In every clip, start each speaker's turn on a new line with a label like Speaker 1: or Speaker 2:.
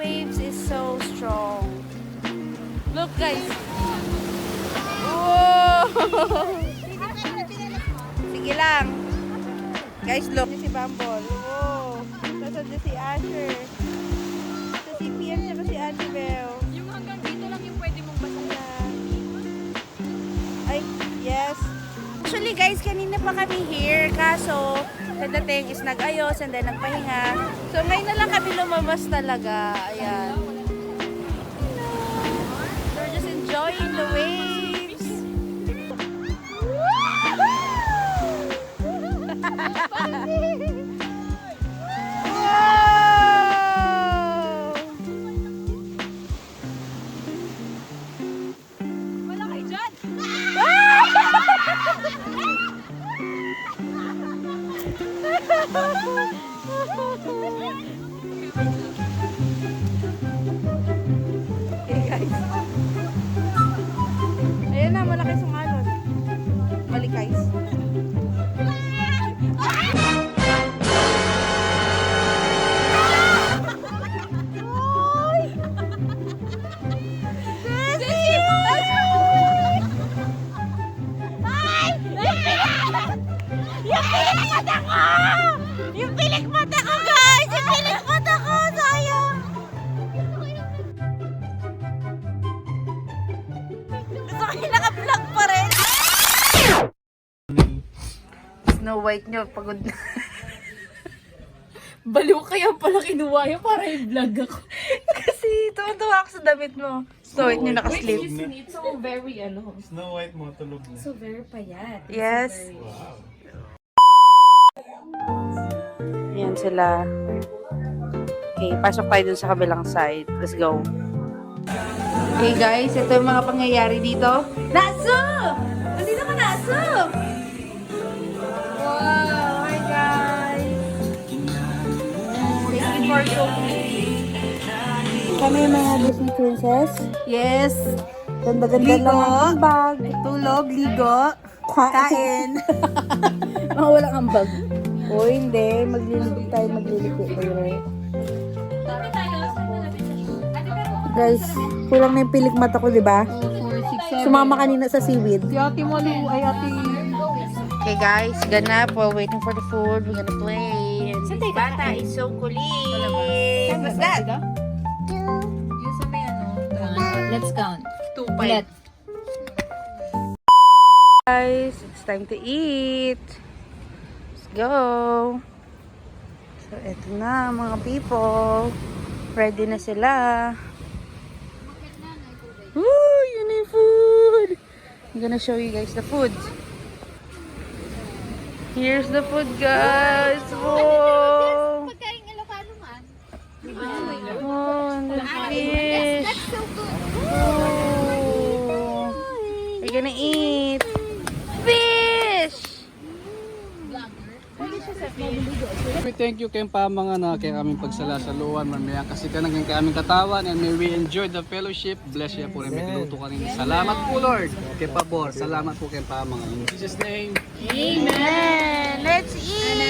Speaker 1: waves is so strong. Look guys. Whoa! Sige lang. Guys, look. Si Bumble. Whoa! Tapos si Asher. Ito si Pian at si Ate Belle.
Speaker 2: Yung hanggang dito lang yung pwede mong basahin.
Speaker 1: Ay, yes. Actually guys, kanina pa kami here. Kaso, pagdating is nag-ayos and then nagpahinga. So ngayon na lang kami lumabas talaga. Ayan. We're just enjoying the waves. Wow!
Speaker 2: Wala kayo dyan!
Speaker 1: Okay guys. Ayan na, malaki sungalon. Balik guys. Yung pilik mata ko guys! Yung pilik mata ko! Sayang! Gusto ko yung naka-vlog pa rin. Snow White nyo, pagod na.
Speaker 2: Baliw kaya pala kinuha yun para i-vlog ako.
Speaker 1: Kasi tuwa ako sa damit mo. Snow White nyo nakaslip.
Speaker 2: It's so very,
Speaker 3: Snow White mo, tulog na.
Speaker 2: so very payat.
Speaker 1: Yes.
Speaker 3: Wow.
Speaker 1: Yan sila. Okay, pasok tayo dun sa kabilang side. Let's go. Okay guys, ito yung mga pangyayari dito. Naso! Nandito ka, Naso! Wow! Hi guys! Thank you for showing.
Speaker 4: Kami yung mga Disney princess.
Speaker 1: Yes!
Speaker 4: Ganda-ganda lang ang bag.
Speaker 1: Tulog, ligo, kain.
Speaker 4: Mga walang ambag. O hindi, maglilibig tayo, magliliko tayo. Guys, kulang na yung pilik mata ko, di ba?
Speaker 2: 4, 6, 7.
Speaker 4: Sumama kanina sa seaweed.
Speaker 2: Si Ate Malu, ay Ate...
Speaker 1: Okay guys, ganap. While waiting for the food, we're gonna play. And this bata is so kulit. What's that?
Speaker 2: Yung sa may let's count.
Speaker 1: 2 5. Guys, it's time to eat. Let's go. So, eto na mga people. Ready na sila. Woo! Yun na yung food. I'm gonna show you guys the food. Here's the food, guys. Whoa!
Speaker 2: Pagkain Ilocano man.
Speaker 1: Oh, and the fish.
Speaker 2: so good.
Speaker 1: Oh. We're gonna eat fish.
Speaker 3: Thank you kay mga na kay aming pagsalasaluan mamaya kasi ka naging kay aming katawan and may we enjoy the fellowship. Bless you po rin may luto ka rin. Salamat po Lord kay Pabor. Salamat po kay mga in Jesus name.
Speaker 1: Amen. Let's eat.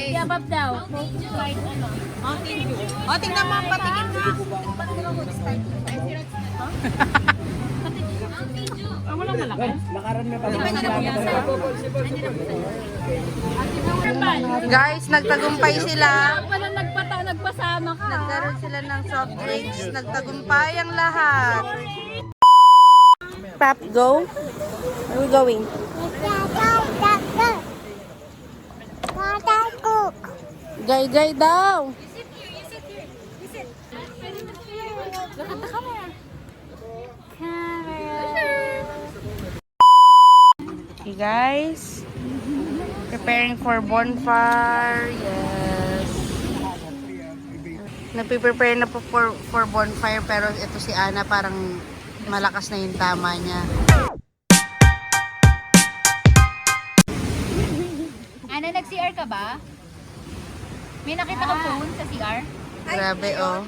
Speaker 2: Yabab daw.
Speaker 1: O, tingnan mo, patingin mo.
Speaker 2: Walang malaki.
Speaker 1: Guys, nagtagumpay sila.
Speaker 2: Walang nagpasama ka.
Speaker 1: Nagkaroon sila ng soft drinks. Nagtagumpay ang lahat. Pap, go. Where are we going? Gay-gay daw.
Speaker 2: Look at the camera.
Speaker 1: Okay guys, preparing for bonfire. Yes. Nagpe-prepare na po for bonfire pero ito si Ana parang malakas na yung tama niya.
Speaker 2: Ana, nag-CR ka ba? May nakita ka phone sa CR?
Speaker 1: Grabe oh.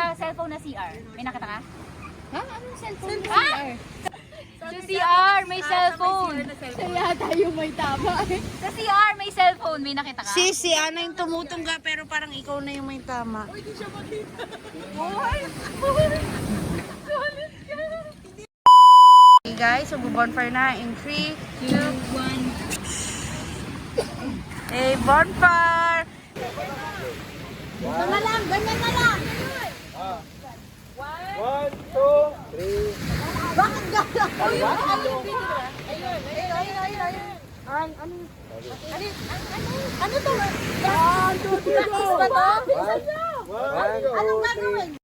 Speaker 2: sa cellphone na CR. May nakita ka? Ha? Anong cellphone na CR? Sa CR, may cellphone. Kaya tayo may tama. Sa CR, may cellphone. May nakita ka?
Speaker 1: Si Ana yung tumutungga pero parang ikaw na yung may tama. Okay guys, so bonfire na in 3, 2, 1. Hey, bonfire!
Speaker 4: Ganyan na lang, ganyan na lang.
Speaker 3: 1, 2, 3.
Speaker 4: Bakit gano'n? Ano to? Practice ba to? Anong gagawin?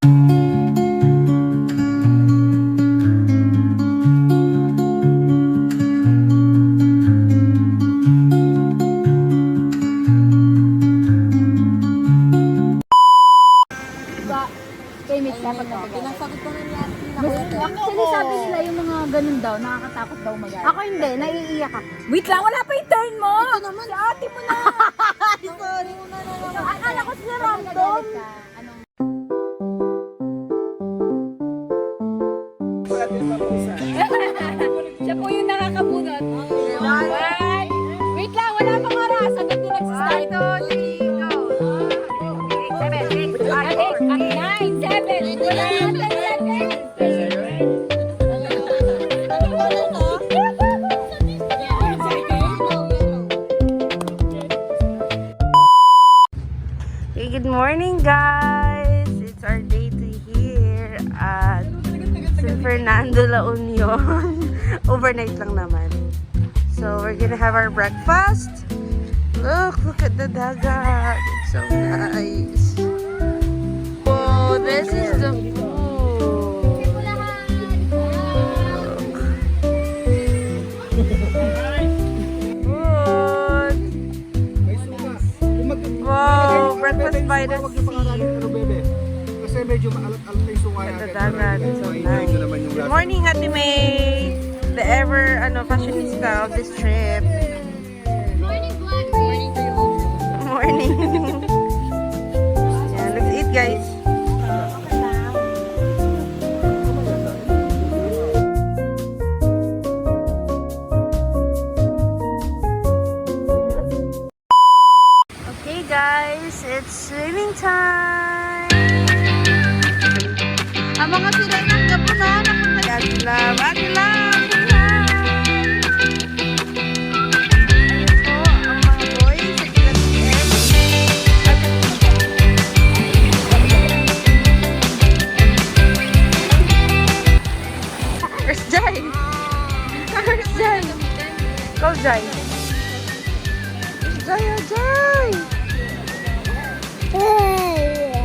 Speaker 2: Kay Mitch, dapat na
Speaker 4: Pinasagot ko na lahat.
Speaker 2: Sinasabi nila yung mga ganun daw, nakakatakot daw mag
Speaker 1: Ako hindi, naiiyak ako.
Speaker 2: Wait lang, wala pa yung turn mo!
Speaker 4: Ito naman. Si ate mo na. Sorry mo na naman.
Speaker 2: Akala ko sila random. Anong... Siya po yung nakakabunot. Wait lang, wala pang oras. Agad din nagsistart. 1, 2, 3, go. 8, 7, 6, 9, 7. Wala na 10 seconds.
Speaker 1: Hey, good morning guys! It's our day to here at San Fernando, La Union. Overnight lang naman. So we're gonna have our breakfast. Look at the dagat. It's so nice. Oh, this is the food. Wow, breakfast by the sea.
Speaker 3: Kasi medyo maalat-alat na yung sungaya.
Speaker 1: At the dagat. So nice. Good morning, Ate May. The ever fashionista of this trip.
Speaker 2: Morning vlog. Morning to you.
Speaker 1: Morning. Yeah, let's eat, guys. Okay, guys, it's swimming time. Ang mga sirenang gapo na napunta. Aglam, aglam, aglam. Ayun po, ang mga boys sa Where's Jai? Where's Jai? Go, Jai. Jai, oh, Jai.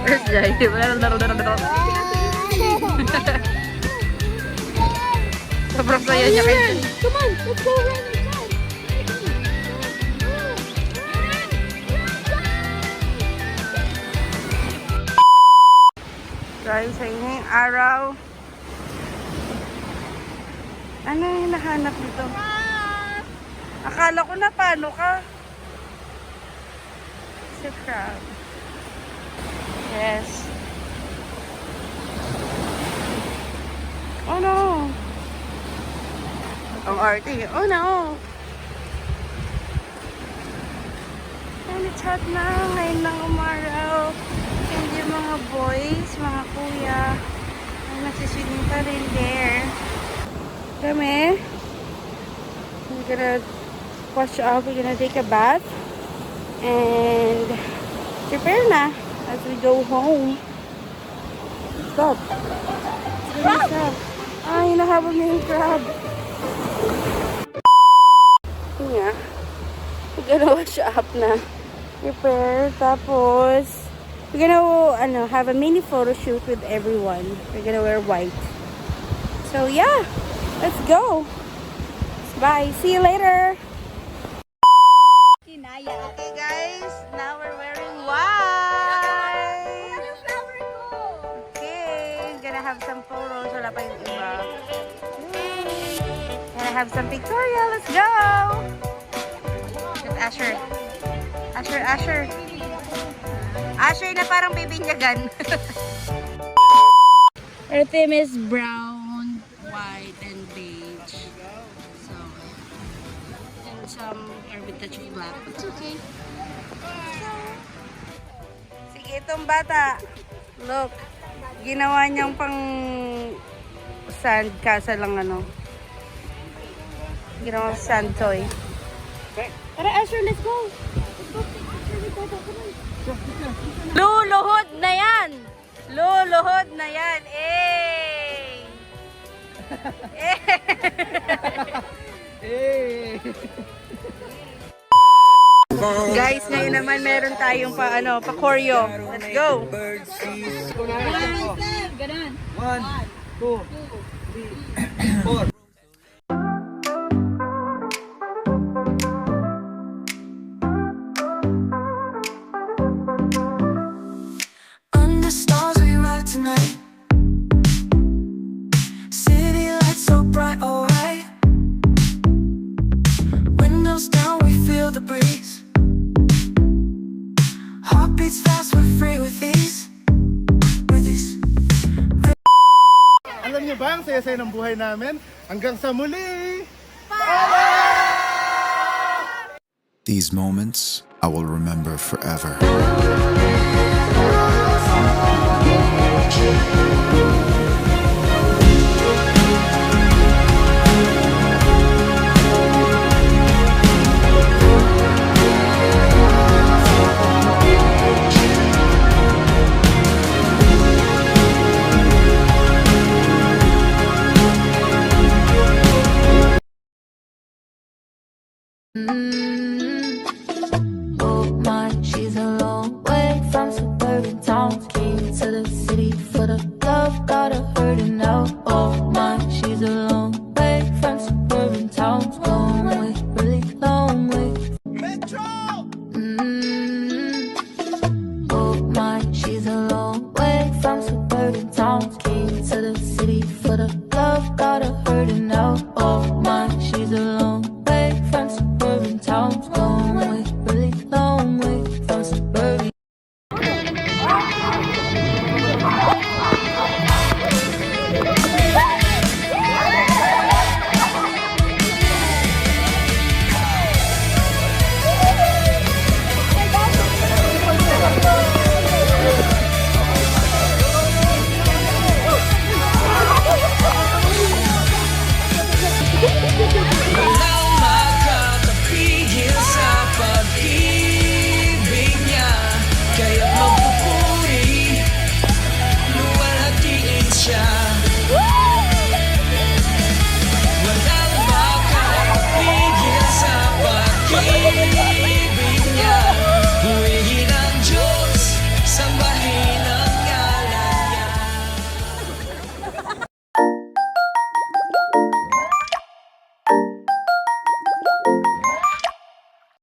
Speaker 1: Where's Jai? Sobrang saya niya kayo.
Speaker 2: Come on, let's go run inside.
Speaker 1: Guys, sa inyong araw. Ano yung hinahanap nito? Akala ko na paano ka? It's a crab. Yes. Oh no. Ang arte. Oh no. And it's hot na ngayon ng umaraw. And yung mga boys, mga kuya, ay nagsiswimming pa rin there. Kami, we're gonna wash off, we're gonna take a bath, and prepare na as we go home. Stop. Ay, nahabol na yung crab. Yun nga. We're gonna wash up na. Prepare. Tapos, we're gonna have a mini photo shoot with everyone. We're gonna wear white. So, yeah. Let's go. Bye. See you later. Okay, guys. Now we're wearing white. Okay. Gonna have some photos. Wala pa yung iba. Gonna have some pictorial. Let's go. With Asher. Asher na parang bibinyagan. Our theme is brown, white, and beige. So, and some are with touch of black. It's okay. Sige, itong bata. Look. Ginawa niyang pang sand castle lang ano. Ginawa sand toy. Tara, Asher, let's go. Luluhod na yan! Luluhod na yan! Eh! Guys, ngayon naman meron tayong pa choreo. Let's go.
Speaker 2: Ganun.
Speaker 3: 1, 2, 3, 4.
Speaker 5: Under stars we ride tonight. City lights so bright, alright. Windows down, we feel the breeze. Heartbeats fast, we're free with ease. With ease.
Speaker 6: Alam niyo ba, ang saya-saya ng buhay namin? Hanggang sa muli!
Speaker 7: These moments I will remember forever.
Speaker 5: Oh my, she's a long way from suburban town. Came to the city for the love, got her hurting now.